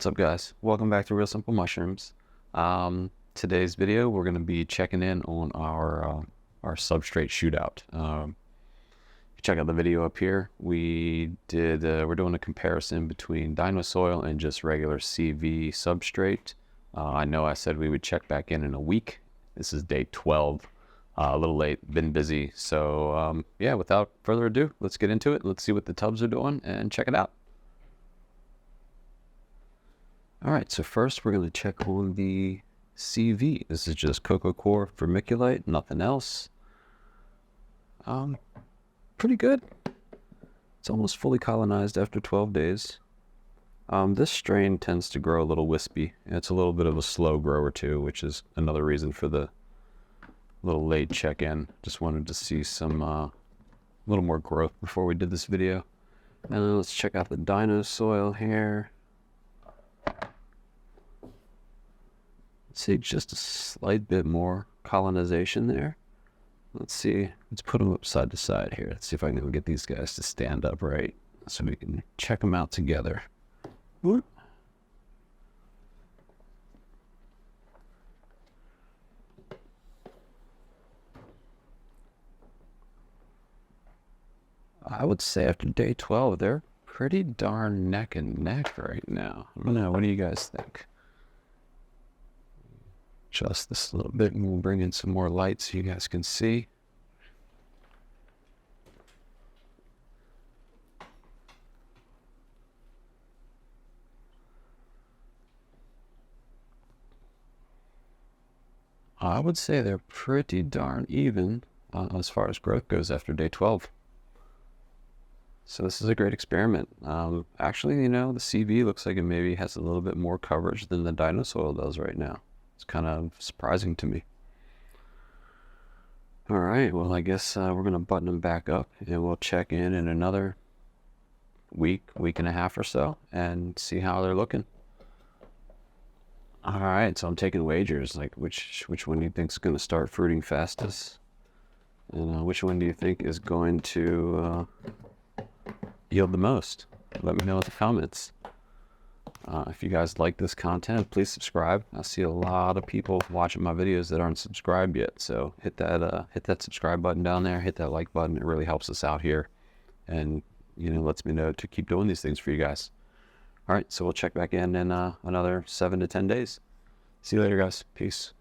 What's up, guys? Welcome back to Real Simple Mushrooms. Today's video, we're going to be checking in on our substrate shootout. Check out the video up here. We're doing a comparison between Dino Soil and just regular CV substrate. I know I said we would check back in a week. This is day 12. A little late, been busy. So yeah, without further ado, let's get into it. Let's see what the tubs are doing and check it out. All right, so first we're going to check on the CV. This is just Coco Coir Vermiculite, nothing else. Pretty good. It's almost fully colonized after 12 days. This strain tends to grow a little wispy. It's a little bit of a slow grower too, which is another reason for the little late check-in. Just wanted to see some little more growth before we did this video. And then let's check out the Dino Soil here. Let's see, just a slight bit more colonization there. Let's see, let's put them up side to side here. Let's see if I can get these guys to stand up right so we can check them out together. Whoop. I would say after day 12, they're pretty darn neck and neck right now. I don't know, what do you guys think? Adjust this a little bit and we'll bring in some more light so you guys can see. I would say they're pretty darn even as far as growth goes after day 12. So this is a great experiment. Actually, you know, the CV looks like it maybe has a little bit more coverage than the Dino Soil does right now. It's kind of surprising to me. All right, well, I guess we're going to button them back up and we'll check in another week and a half or so and see how they're looking. All right, so I'm taking wagers, like which one do you think is going to start fruiting fastest? And which one do you think is going to yield the most? Let me know in the comments. If you guys like this content, please subscribe. I see a lot of people watching my videos that aren't subscribed yet, so hit that subscribe button down there, hit that like button. It really helps us out here and, you know, lets me know to keep doing these things for you guys. All right, so we'll check back in another 7 to 10 days. See you later, guys. Peace.